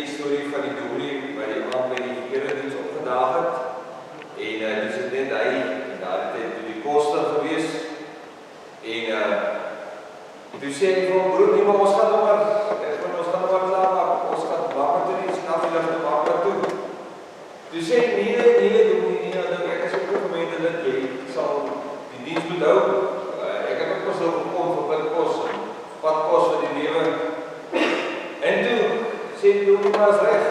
die storie van die dominee by die aand by die erediens opgedaag het. En dis het net hy, en daar het hy toe die koster gewees. En toe sê hy vir hom, broer, nie, maar ons gaan nou maar klaar maak, ons gaan bakken toe nie, snaffelig te bakken toe. Toe sê hy, nee, dominee, ek is ook gemeente dat jy sal die dienst moet hou. Ek het ook pas nou gekom vir bidkos, padkos vir die lewe. En toe sê die dominee, maar is recht.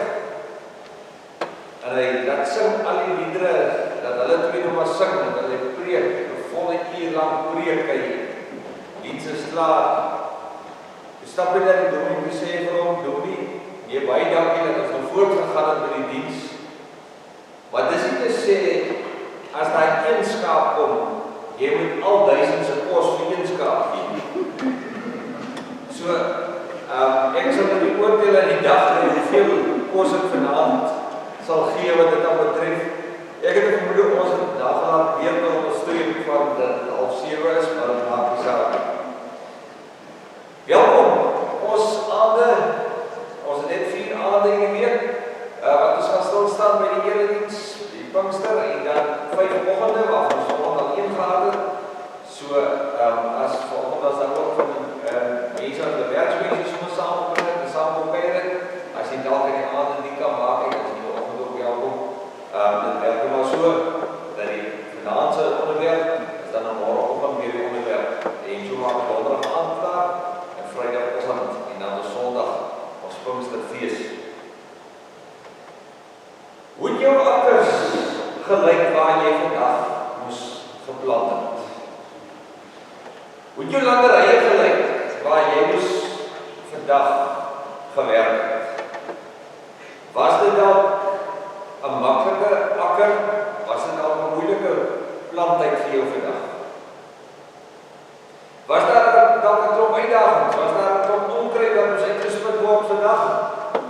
En hy laat sing al die liedere, dat hulle twee nog maar sing, dat hy preek, een volle uur lang preek hy. Dienst is klaar. Toe stap hy dat die dominee sê vir hom, dominee, jy baie dankie dat ons nog voortgegaan het met die dienst. Maar dis nie te sê, as daar een skaap kom, jy moet al 1000 se kos vir een skaap gee. So, ek sal met die oordeel in die dag, en hoeveel kos ek vanavond sal gee wat dit dan betref. Ek het vermoed ons het dag laat weer met ons streep van dat het 6:30 is, maar dit maak die saak. Welkom, ons aande, ons het net 4 aande in die week, wat ons gaan stilstaan by die erediens, die Pinkster, en dan 5 oggende, waarvan ons al 1 gehad het. So, as volgende as dan ook van mense aan die werksmense soms saam begin, saam opkeer, as jy dalk in die aande nie kan maak, as jy die oggend ook welkom, dit werk maar so, dat die vanavondse onderwerp, is dan morgenoggend weer die onderwerp, en so maak het donderdag aand klaar, en vrydagoggend, en dan die sondag, ons Pinksterfees. Hoe het jou akkers gelyk waar jy vandag moes geplant het? Hoe het jou landerye gelyk waar jy moes vandag gewerk het? Was dit dalk 'n maklike akker? Was dit dalk 'n moeilike planttyd vir jou vandag? Was daar dalk 'n klomp uitdagings? Was daar 'n klomp onkruid wat moes uitgespit word vandag?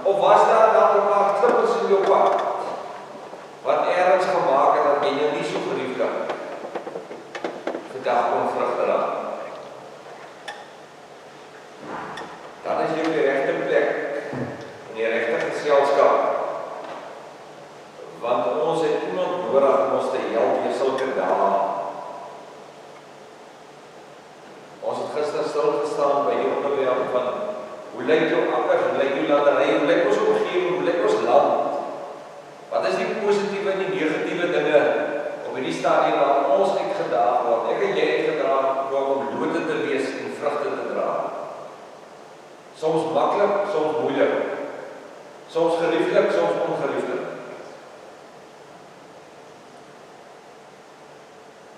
Of was daar dalk 'n paar klippers in jou pad wat ergens gemaak het dat jy jou nie so geliefd vandag kon vrugte dra? Dan is jy op die regte plek, in die regte geselskap. Want ons het iemand nodig om ons te help in sulke dae. Ons het gister stilgestaan by die onderwerp van hoe lyk jou akkers, hoe lyk jou landerye, hoe lyk ons omgewing, hoe lyk ons land? Wat is die positiewe en die negatiewe dinge op hierdie stadium waar ons uitgedaag word? Ek en jy uitgedaag word om lote te wees en vrugte te dra. Soms maklik, soms moeilik. Soms gerieflik, soms ongerieflik.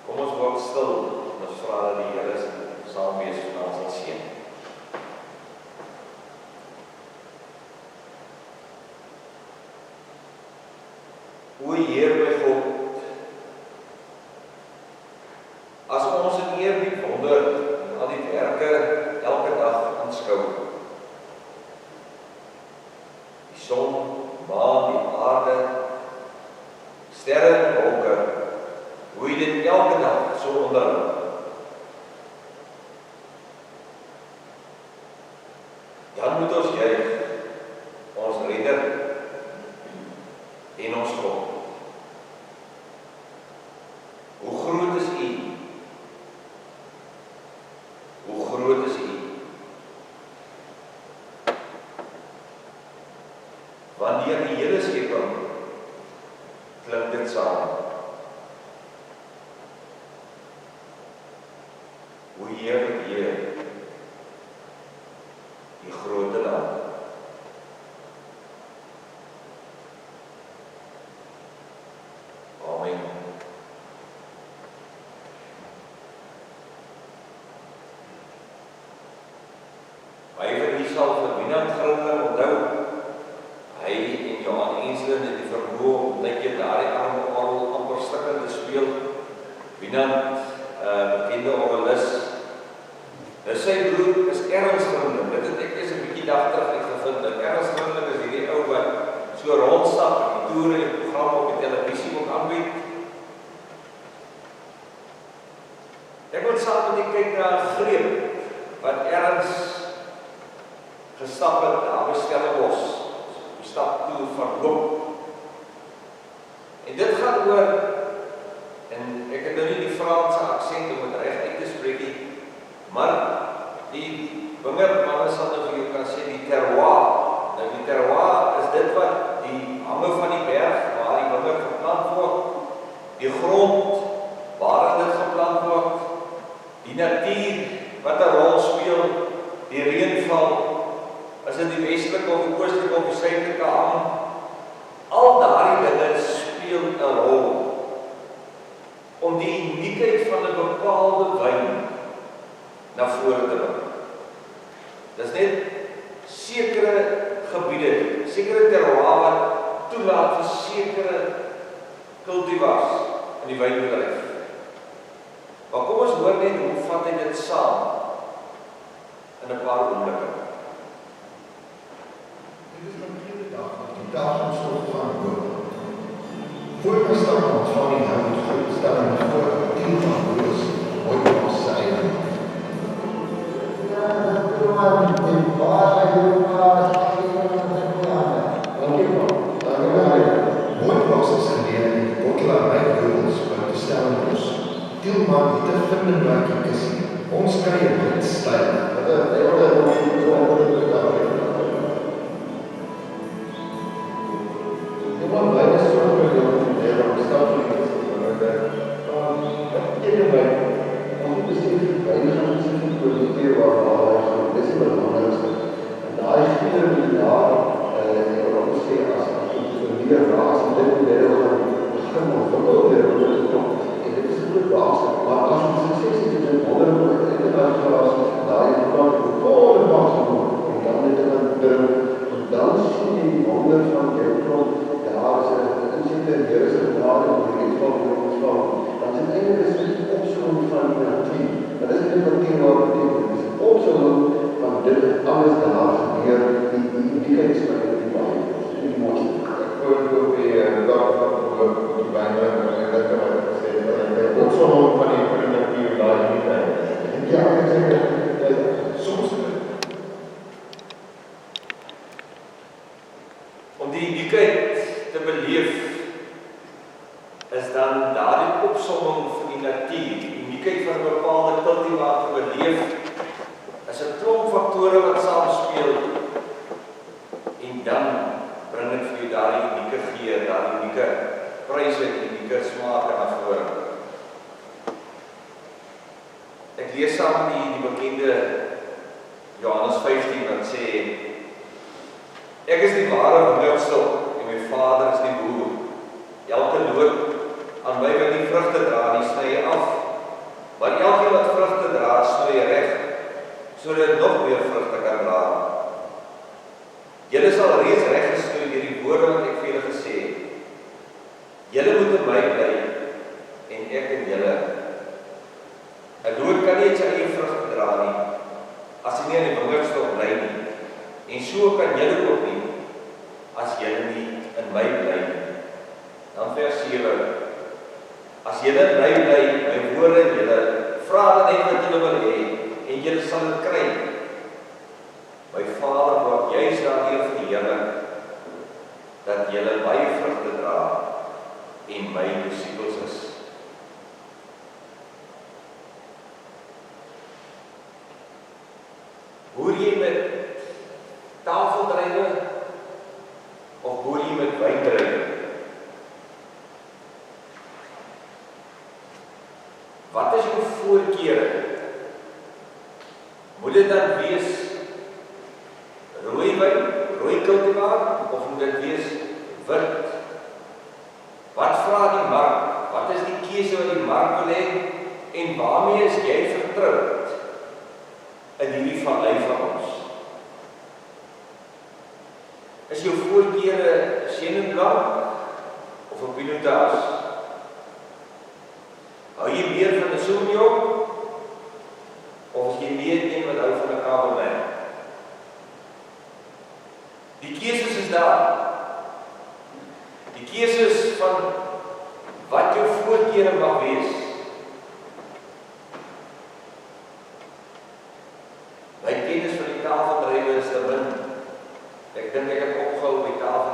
Kom ons word stil en ons vra dat die Here saam wees van ons sal seën. O Heer my God, as ons in eerbied wonder en al die werke elke dag aanskou, die son, maan, die aarde, sterre en wolke, hoe jy dit elke dag so onderhou. Dan moet ons juig, ons redder en ons God. Hoe groot is U? Hoe groot is U? Wanneer die hele skepping klink dit saam. Hoe heerlik Heer, die grote land. Amen. Hy vir die sal vir Wieland Grinling onthou. Hy en Johan Enslin het die vermoë om net jy daardie arme orgel amper stikkend te speel. Wieland, bekende orgelis. Sy broer is Ernst Grinling. Dit het ek eers 'n bietjie dag terug uitgevind. Dat Ernst Grinling is hierdie ou wat so rondstap en die toere en programme op die televisie ook aanbied. Ek wil saam met u kyk na 'n greep wat Ernst gestap het daar by Stellenbosch. stap toe van hoop. En dit gaan oor, en ek het nou nie die Franse aksent om het reg uit te spreek nie, maar die wingerdmanne sal nou vir jou kan sê die terroir. Nou die terroir is dit wat die hange van die berg waar die wingerd geplant word, die grond waar dit geplant word, die natuur wat 'n rol speel, die reënval, as dit die westelike of die oostelike of die suidelike hang, al daardie dinge speel 'n rol om die uniekheid van 'n bepaalde wyn na vore te bring. Dis net sekere gebiede, sekere terroir wat toelaat vir sekere cultivars in die wynbedryf. Maar kom ons hoor net hoe vat hy dit saam in 'n paar oomblikke. Dit is my tweede dag, die dag van stof van hoop. Voor my staan ontvang die Heer met grootstelling voor 10 van broers, ooit was sy eie. Mooi was is geleer in die Bottelaar Rijkheuvels buiten Stellenbosch. Tielman het 'n vindingwerkie gesien. Ons kry 'n wit styl. Om die uniekheid te beleef is dan daardie opsomming van die natuur, die uniekheid van 'n bepaalde cultivar te beleef is 'n klomp faktore wat saamspeel en dan bring dit vir jou daardie unieke geur, daardie unieke pryse, unieke smake na vore. Ek lees saam die bekende Johannes 15 wat sê: Ek is die ware wingerdstok en my Vader is die boer. Elke loot aan my wat nie vrugte dra nie, sny hy af. Maar elkeen wat vrugte dra, sny hy reg, sodat dit nog meer vrugte kan dra. Julle sal reeds reg gesnoei deur die woorde wat ek vir julle gesê het. Julle moet in my bly en ek in julle. 'n Loot kan nie sy eie vrugte dra nie as hy nie in die wingerdstok bly nie. En so kan julle ook nie as julle nie in my bly nie. Dan vers 7. As julle in my bly, my woorde in julle, vra dan net wat julle wil hê en julle sal dit kry. My Vader word juis daardeur verheerlik dat julle baie vrugte dra en my disippels is. Boer jy met tafeldrywe of boer jy met wyndrywe? Wat is jou voorkeure? Moet dit dan wees rooi wyn, rooi cultivar, of moet dit wees wit? Wat vra die mark? Wat is die keuse wat die mark wil hê? En waarmee is jy vertroud in hierdie vallei van ons? Is jou voorkeure Chenin Blanc of 'n Pinotage? Hou jy meer van 'n Sauvignon of is jy meer een wat hou van 'n Cabernet? Die keuses is daar. Die keuses van wat jou voorkeure mag wees. My kennis van die tafeldrywe is te min. Ek dink ek het opgehou by tafel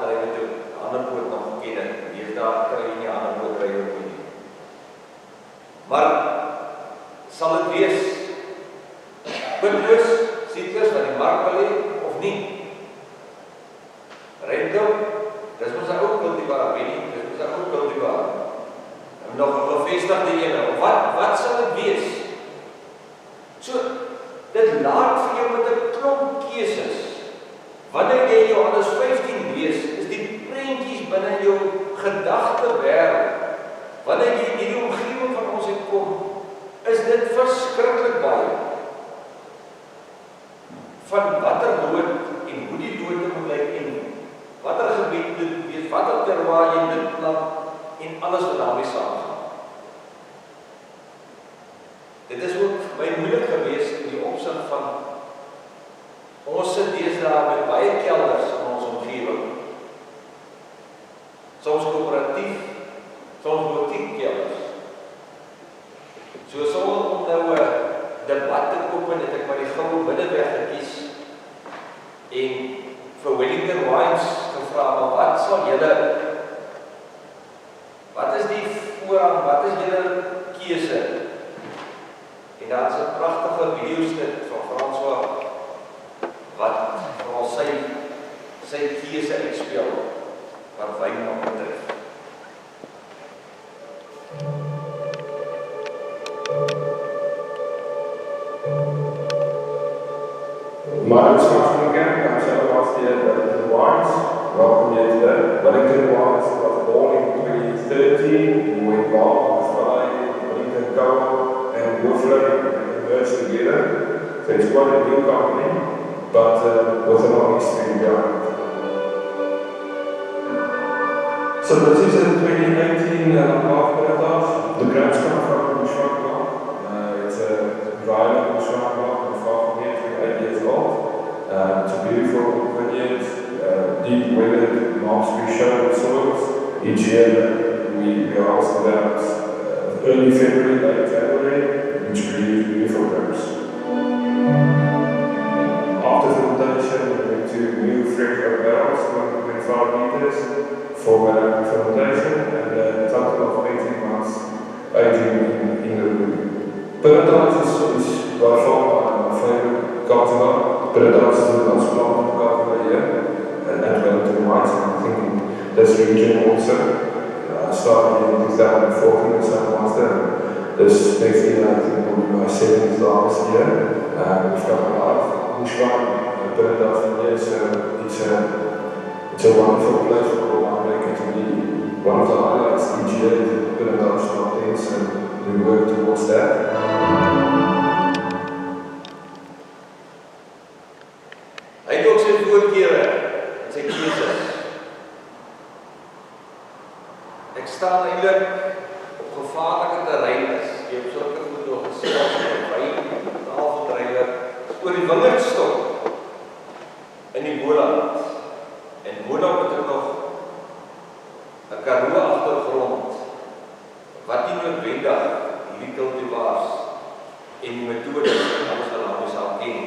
Random, dis ons 'n ou kultivar, weet nie, dis ons 'n ou kultivar. Nog 'n gevestigde ene. Wat sal dit wees? So, dit laat vir jou met 'n klomp keuses. Wanneer jy Johannes 15 lees, is die prentjies binne jou gedagte wêreld. Wanneer jy in die omgewing van ons kom, is dit verskriklik baie. Van watter dood en hoe die dood moet lyk en watter gebied dit wees, watter terwyl jy dit plant en alles wat daarmee saamgaan. Dit is ook vir my moeilik geweest in die opsig van ons sit deesdae met baie kelders in ons omgewing. Soms koöperatief, soms butiekkelders. So sonder om nou 'n debat te open, het ek maar die goue middeweg gekies en vir Wellington Wines gevra, maar wat is die voorrang, wat is julle keuse? En daar is 'n pragtige videostuk van François wat vir ons sy keuse uitspeel wat wyn nog betref. Maar het is again, I'm so last year Wellington Wines. Welcome here today. Wellington Wines was born in 2013. We were involved with Wellington Co-op and Woodley merged together. So it's quite a new company, but with a long history behind it. So this is a 2018 half Pinotage. The grapes come from Bouchard Blanc. It's a dry Bouchard Blanc, far from here, 8 years old. It's a beautiful vineyard, deep weathered, mastery shown soils. Each year we harvest about early February, late February, which produce beautiful grapes. After fermentation, we went to new fresh oak barrels, 1.5 liters, for fermentation, and a total of 18 months aging in the room. Pinotage is by far my favorite cultivar. Pinotage is the most planted cultivar here at Wellington Wines. I think in this region also. I started in 2014 as a master. This next year I think will be my 7th last year. We've got a lot of Bushwine, Pinotage here, so it's a wonderful place for winemaking to be. One of the highlights each year is Pinotage Mountains, and we work towards that. Hy het ook sy voorkeure en sy keuses. Ek staan eintlik op gevaarlike terrein is. Jy het sulke goed nog gesels met wyn, taalverdrywer, oor die wingerdstok in die Boland. En Boland het ook nog 'n Karoo agtergrond wat nie noodwendig hierdie kultivars en die metodes wat ons daarmee sal ken.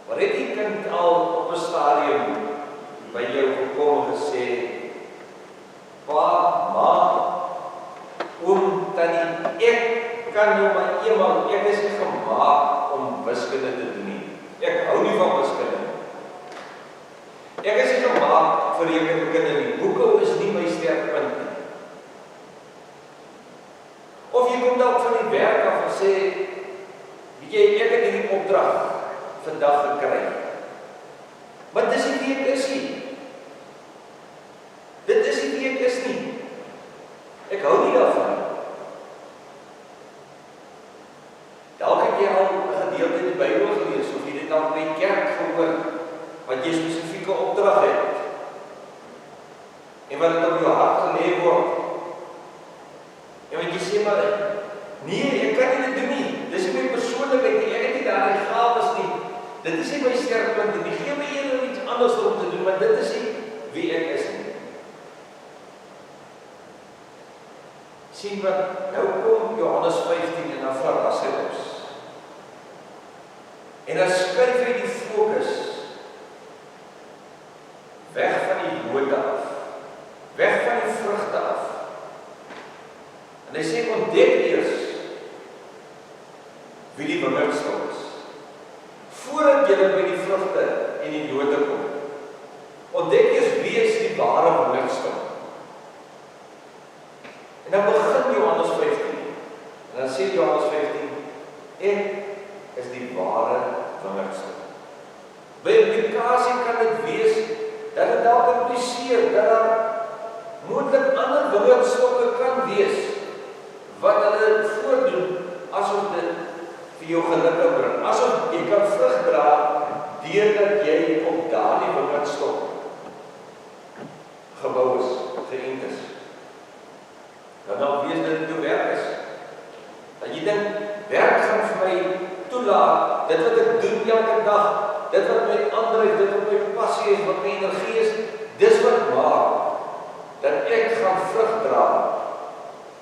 Maar het die kind al op 'n stadium by jou gekom en gesê, pa, ma, oom, tannie, ek kan nou maar eenmaal, ek is nie gemaak om wiskunde te doen nie. Ek hou nie van wiskunde. Ek is nie gemaak vir rekenkunde nie. Boeke is nie my sterkpunt nie. Of jy kom dalk van die werk af en sê, weet jy, ek het hierdie opdrag vandag gekry. Maar dis nie wie ek is nie. Dit is nie wie ek is nie. Ek hou nie daarvan. Dalk het jy al 'n gedeelte in die Bybel gelees, of jy dit dalk by die kerk gehoor, wat jy spesifieke opdrag het. En wat dit op jou hart gelê word. En wat jy sê, maar nee, ek kan nie dit doen nie. Dis nie my persoonlikheid nie. Ek het nie daardie gawes nie. Dit is nie my sterkpunt nie. Gee my eerder iets anders om te doen, maar dit is nie wie ek is nie. Sien wat, nou kom Johannes 15 en dan verras hy ons. En dan skuif hy die fokus weg van die note af, weg van die vrugte af. En hy sê, ontdek eers wie die wingerdstok is, voordat jy by die vrugte en die Jode kom. Ontdek eers wie is die ware wingerdstok. En dan begin Johannes 15. En dan sê Johannes 15, ek is die ware wingerdstok. By implikasie kan dit wees, dat het dalk impliseer, dat daar moontlik ander wingerdstokke kan wees, wat hulle voordoen, asof dit vir jou gelukkig bring, asof jy kan vrug dra, deurdat jy op daardie wingerdstok gebou is, geënt is. Dan wees dit jou werk is. Dat jy dink, werk gaan vir my toelaat, dit wat ek doen elke dag, dit wat my aandryf, dit wat my passie is, wat my energie is, dis wat maak, dat ek gaan vrug dra,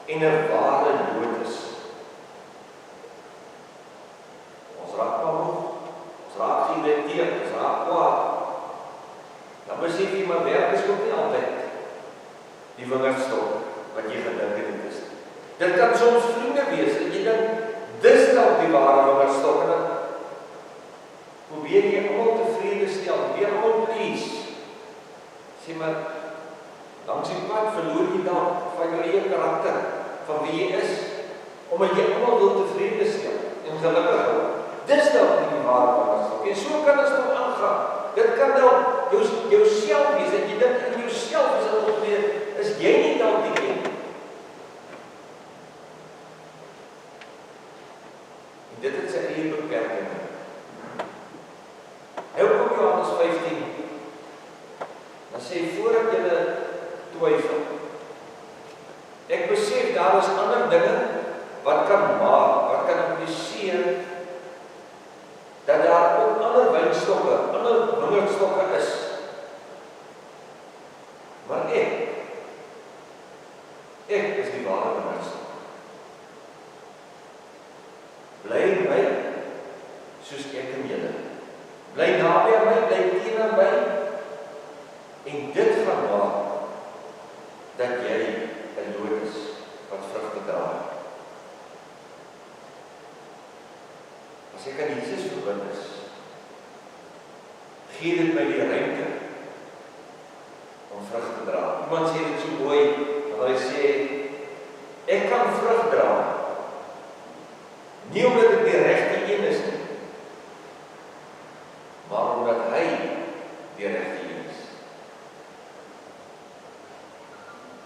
en 'n ware Jood is. Ons raak maar moeg, ons raak geïrriteerd, ons raak kwaad. Dan besef jy, maar werk is ook nie altyd die wingerdstok wat jy gedink het is. Dit kan soms vriende wees, en jy dink, dis dalk die ware wingerdstok, en dan probeer jy almal tevrede stel, probeer almal please. Sê maar, langs die pad verloor jy dan van jou eie karakter, van wie jy is, omdat jy almal wil tevrede stel, en gelukkig hou. Dis dalk nie die ware wingerdstok, en so kan ons nou aangaan. Dit kan dalk jou self wees, en jy dink in jou self is dit opgeweer, is jy nie dalk die een. En dit het sy eie beperking. Hy kom Johannes 15, dan sê, voordat julle twyfel, ek besef, daar is ander dinge, wat kan maak, wat kan impliseer, dat daar ook ander wynstokke, ander wingerdstokke is. Maar ek is die ware wingerdstok. Bly in my, soos ek in julle. Bly naby aan my, bly teen aan my, en dit gaan maak, dat jy 'n Jood is, wat vrugte dra. As ek aan Jesus verbind is, gee dit my die ruimte om vrug te dra. Iemand sê dit so mooi, want hy sê, ek kan vrug dra, nie omdat ek die regte een is nie, maar omdat hy die regte een is.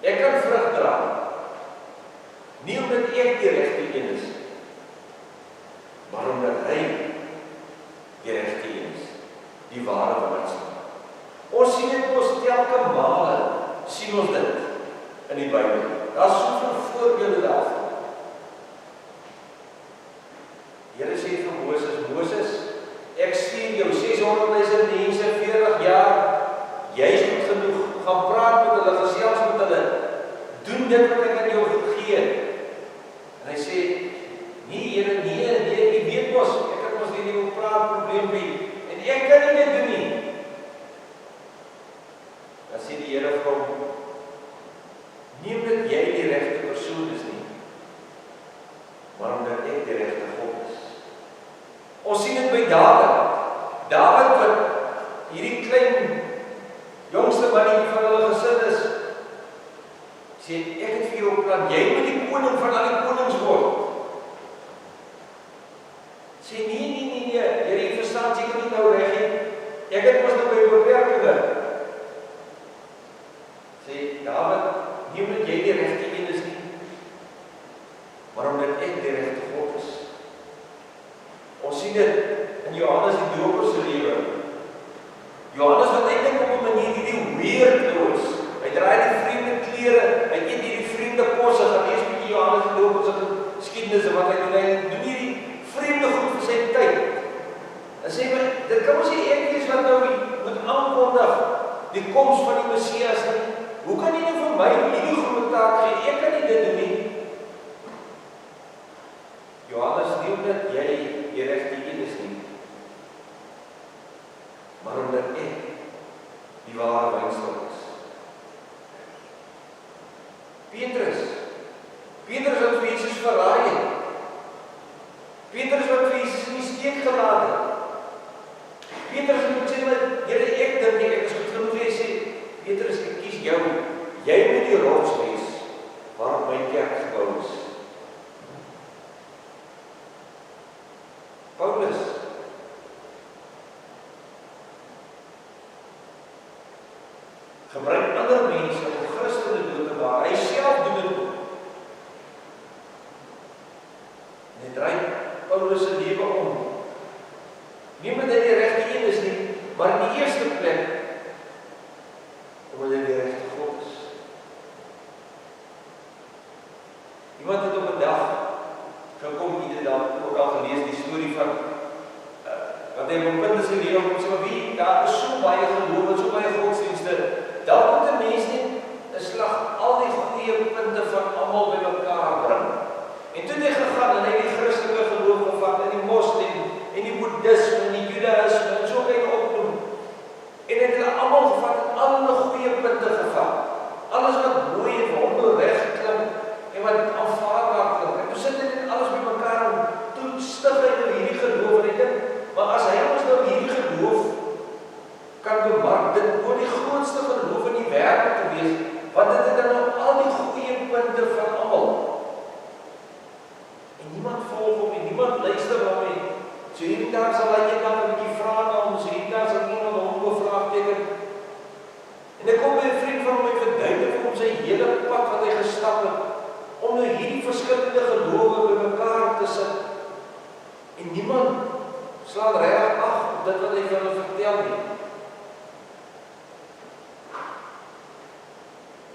Ek kan vrug dra, nie omdat ek die regte een is, maar omdat hy die regte een is, die ware wingerdstok. Ons sien dit ons telke male, sien ons dit in die Bybel. Daar is soveel voorbeelde daarvan. Die Here sê vir Moses, ek stuur jou 600.000 mense, 40 jaar, jy is goed genoeg, gaan praat met hulle, gesels met hulle, doen dit wat ek aan jou gegee het. En hy sê, nee Here, nee, jy weet mos, ek het mos nie wil praat probleem nie, en ek kan nie dit doen nie. Dan sê die Here vir hom, nie omdat jy die regte persoon is nie, maar omdat ek die regte God is. Ons sien dit by Dawid wat hierdie klein jongste mannetjie van hulle gesin is, sê, ek het vir jou plan, jy moet die koning van al die konings word. Sê, nee, Here, jy verstaan seker nie nou reg nie, ek het mos nou by beperkinge. Sê, Dawid, nie omdat jy die regte een is nie, maar omdat ek die regte God is. Ons sien dit in Johannes die Doper se lewe. Johannes wat eintlik op 'n manier hierdie weird is. Hy dra die vreemde klere, hy eet hierdie vreemde kosse, gaan lees bietjie Johannes die Doper se geskiedenisse wat hy doen hierdie vreemde goed vir sy tyd. En sê maar, dit kan ons nie ek wees wat nou moet aankondig die koms van die Messias nie. Hoe kan jy nou vir my hierdie groot taak gee? Ek kan nie dit doen nie. Johannes, nie omdat jy die regte een is nie, maar omdat ek die ware wingerdstok is. Petrus wat vir Jesus verraai het. Petrus wat vir Jesus in die steek gelaat het. Petrus moet sê, Petrus, ek kies jou. Jy moet die rots wees waarop my kerk gebou is. Paulus gebruik ander mense om Christus dood te maak. Hy self doen dit ook. En hy draai Paulus se lewe om. Nie omdat hy die regte een is nie, maar in die eerste plek omdat hy die regte God is. Iemand het op 'n dag gekom, iedere dag ook al gelees die storie van wat hy op 'n punt in sy lewe kom sê, maar wie, daar is so baie geloof en so baie godsdienste. Dan moet 'n mens net 'n slag al die goeie punte van almal bymekaar bring. En toe het hy gegaan en hy die Christelike geloof gevat en die Moslim en die Boeddhisme en die Judaïsme en so kan jy opnoem. En hy het hulle almal gevat en al hulle goeie punte gevat. Alles wat mooi en wonderreg klink en wat aanvaarbaar klink. En toe sit hy dit alles bymekaar en toe stig hy nou hierdie geloof en hy dink, maar as hy ons nou hierdie geloof kan bemark, dit moet die grootste geloof in die wêreld te wees, want dit het dan nou al die goeie punte van almal. En niemand volg hom en niemand luister hom nie. So hierdie dag sal hy eendag 'n bietjie vra na hom, so hierdie dag sal iemand hom 'n vraagteken. En ek kom by 'n vriend van hom en verduidelik vir hom sy hele pad wat hy gestap het, om nou hierdie verskillende gelowe bymekaar te sit. En niemand slaan reg ag op dit wat hy vir hulle vertel nie.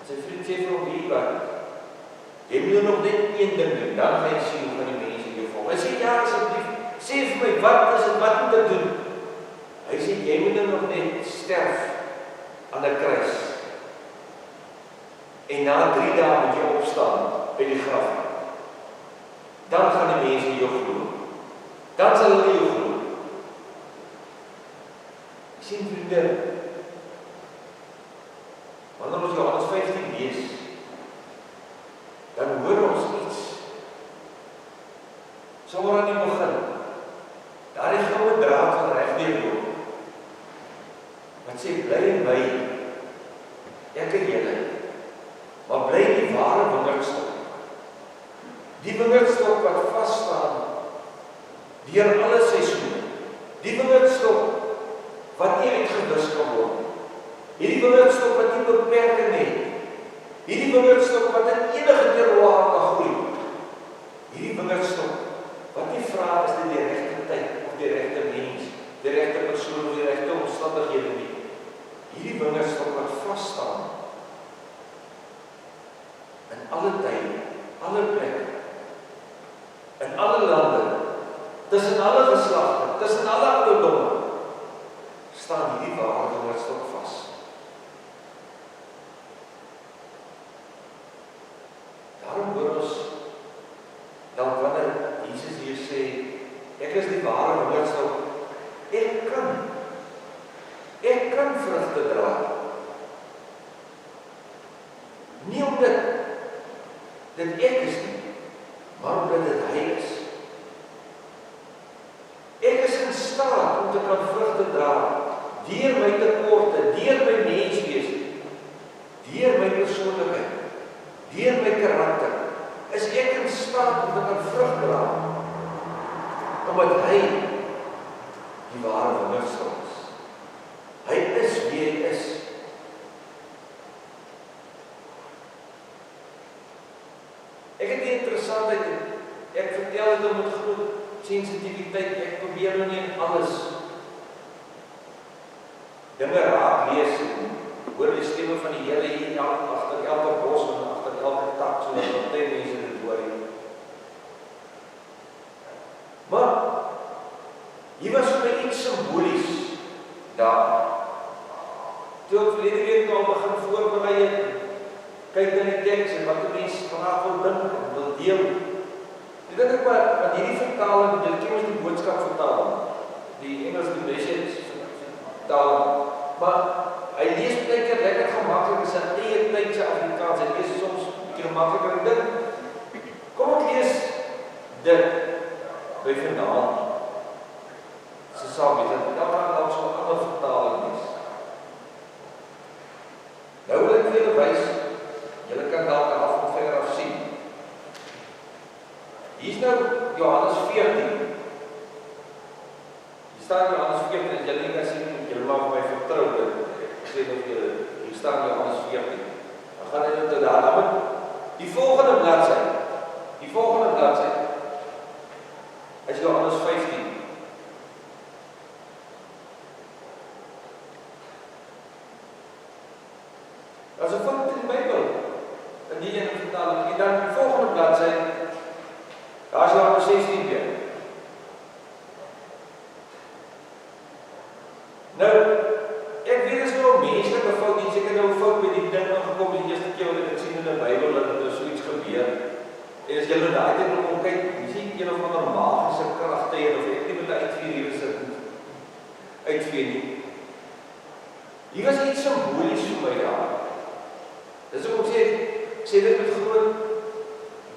Sy vriend sê vir hom, hier wat, jy moet nog net een ding doen, dan gaan jy sien hoe van die mense jou volg. Hy sê, ja, asseblief, sê vir my, wat is en wat moet ek doen? Hy sê, jy moet nog net sterf aan 'n kruis. En na 3 dae moet jy opstaan by die graf. Dan gaan die mense jou glo. Dan sal hulle jou glo. Sien vriende, wanneer ons Johannes 15 lees, dan hoor ons iets. Sommer aan die begin, daar die goue draad van regdeur loop, wat sê, bly in my, ek en julle, maar bly in die ware wingerdstok. Die wingerdstok wat vasstaan, deur alle seisoene. Die wingerdstok wat nie uitgewis kan word. Hierdie wingerdstok wat nie beperking het. Hierdie wingerdstok wat in enige terroir kan groei. Hierdie wingerdstok wat nie vra is dit die regte tyd of die regte mens, die regte persoon of die regte omstandighede nie. Hierdie wingerdstok wat vas staan in alle tye, alle plekke, in alle lande, tussen alle geslagte, tussen alle ouderdomme, staan hierdie ware wingerdstok vas. Daarom hoor ons dan wanneer Jesus hier sê, ek is die ware wingerdstok, ek kan vrugte dra. Nie omdat dit ek is nie, maar omdat dit hy is. Ek is in staat om te kan vrugte dra, deur my tekorte, deur my menswees, deur my persoonlikheid, deur my karakter, is ek in staat om te kan vrug dra, omdat hy die ware wingerdstok is. Hy is wie hy is. Ek het die interessantheid, ek vertel dit om met groot sensitiwiteit, ek probeer nou nie alles dinge raak lees en hoor die stemme van die Here hier agter elke bos en agter elke tak, so dat baie mense dit hoor. Maar hier was vir my iets simbolies daar. Toe ek verlede week al begin voorberei het, kyk na die teks en wat die mense graag wil dink en wil deel. Ek dink ek maar hierdie vertaling, dit ken ons die boodskap vertaling, die Engels die Message vertaling, maar hy lees baie keer lekker gemaklik in sy eie tydse Afrikaans, hy lees soms 'n bietjie gemakliker en dink, kom ek lees dit by vanaand, so saam met dit, dan gaan ons 'n ander vertaling lees. staan Johannes 14. Dan gaan hy tot daar, dan moet die volgende bladsy, is Johannes 15. Dat is 'n fout in die Bybel, in die ene vertaling, en dan die volgende bladsy, daar is Johannes 16 weer. Nou, ek weet is nou 'n menslike fout, nie seker nou 'n fout met die ding aangekom die eerste keer wat ek sien in die Bybel dat er so iets gebeur. En as julle daai ding kom kyk, jy sien een of ander magiese kragte of ek nie met uitvier hier sit uitvier nie. Hier was iets simbolies vir my daar. Dis ook ek sê dit met groot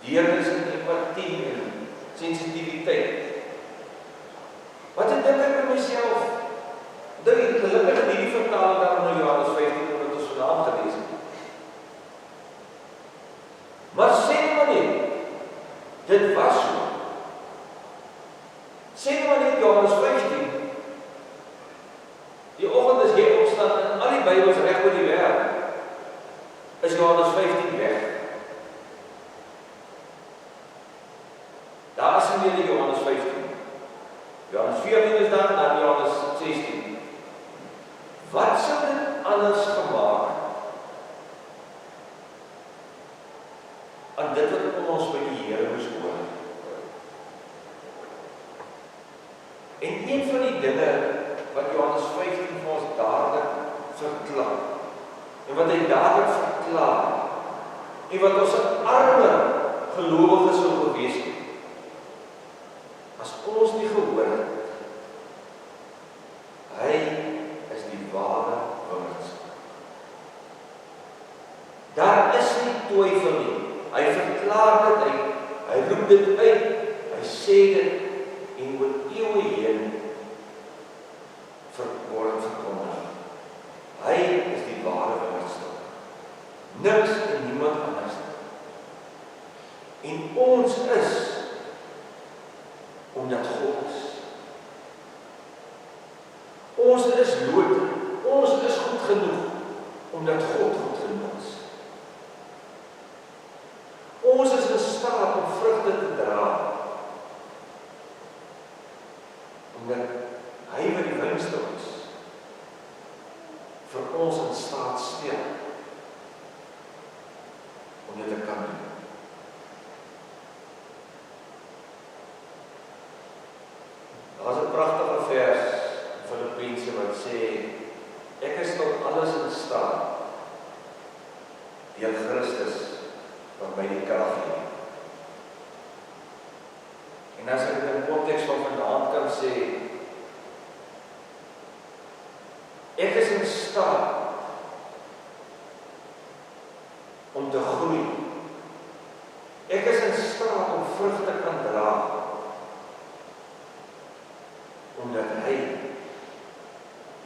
deernis en empatie en sensitiwiteit. Wat ek dink ek by myself, dink gelukkig in hierdie vertaling daar nou Johannes 15 wat ons vanavond gelees het. Maar sê maar nie, dit was so. Sê maar nie Johannes 15, die oggend is jy opstaan en al die Bybels reg oor die wêreld, is Johannes 15 weg. Daar is nie die Johannes 15. Johannes 14 is daar, dan Johannes 16. Wat sou dit anders gemaak aan dit wat ons by die Here moes hoor? En een van die dinge wat Johannes 15 vir ons dadelik verklaar, en wat hy dadelik verklaar, en wat ons 'n arme gelowige sou gewees het, as ons nie gehoor het, hy is die ware wingerdskap. Daar is nie twyfel nie. Hy verklaar dit, hy roep dit uit, hy sê dit, en oor eeue heen word verkondig. Hy is die ware wingerdskap. Niks en niemand anders nie. En ons is, omdat God is. Ons is lood, ons is goed genoeg, omdat God goed genoeg is. Ons is in staat om vrugte te dra, omdat hy wat die winstel is, vir ons in staat stel, om dit te kan doen. Daar is 'n pragtige vers in Filippense wat sê, ek is tot alles in staat, deur Christus, wat my die krag gee. En as ek in die konteks van vanaand kan sê, ek is in staat om te groei. Ek is in staat om vrug te kan dra, omdat hy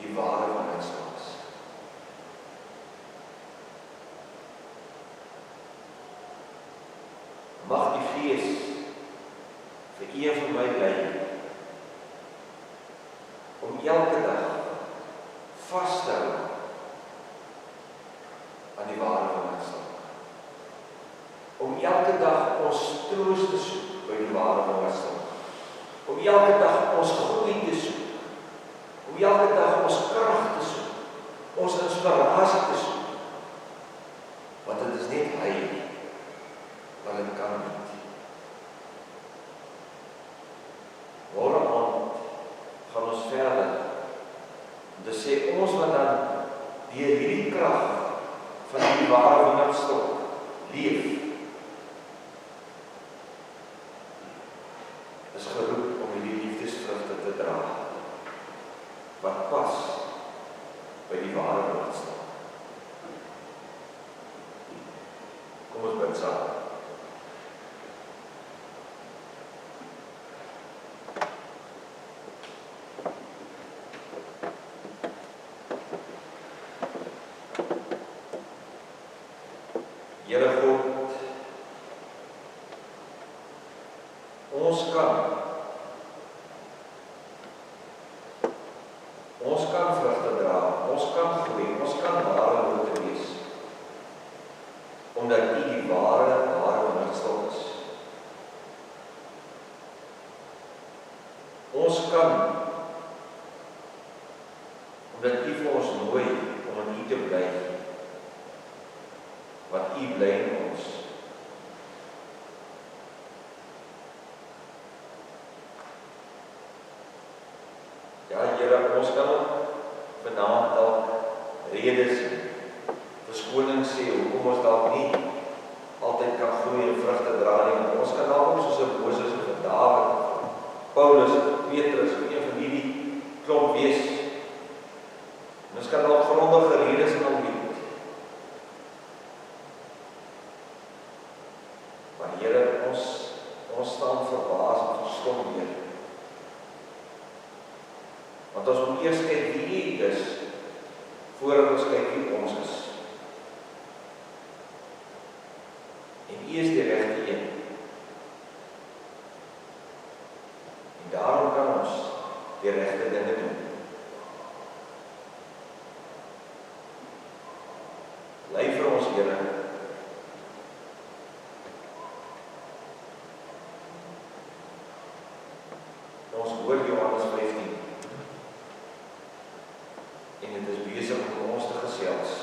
die ware wingerdskap is. Mag die Gees vir u en vir my lei om elke dag vas te hou aan die ware wingerdskap. Om elke dag ons troos te soek by die ware wingerdskap. Om elke dag ons groei te soek. Om elke dag ons krag te soek. Ons inspirasie te soek. Want dit is net hy wat dit kan doen. Môreaand gaan ons verder. Dit sê ons wat dan deur hierdie krag van die ware wingerdskap leef, is geroep om hierdie liefdesvrugte te dra, wat pas by die ware wingerdskap. Kom ons bid saam. Here God, ons kan vrugte dra, ons kan groei, ons kan ware lote wees. omdat U die ware middelstok is. Ons kan, omdat U vir ons nooi om in U te bly, want U bly in ons. Ja, Here, ons kan ook vanaand dalk redes, verskoning sê, hoekom ons dalk nie altyd kan groei en vrugte dra nie. Ons kan dalk ook soos 'n Moses of 'n Dawid, Paulus, Petrus, of een van hierdie klomp wees. Ons kan dalk grondige redes in ontbied. Maar Here, ons staan verbaas en verstom weer. Want ons moet eers kyk wie U is, voordat ons kyk wie ons is. En U is die regte een. En daarom kan ons die regte dinge doen. Lei vir ons, Here. Ons hoor Johannes 15. En dit is besig om ons te gesels.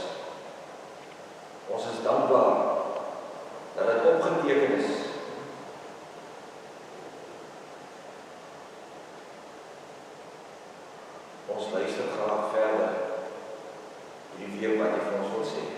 Ons is dankbaar dat dit opgeteken is. Ons luister graag verder hierdie week wat jy vir ons wil sê.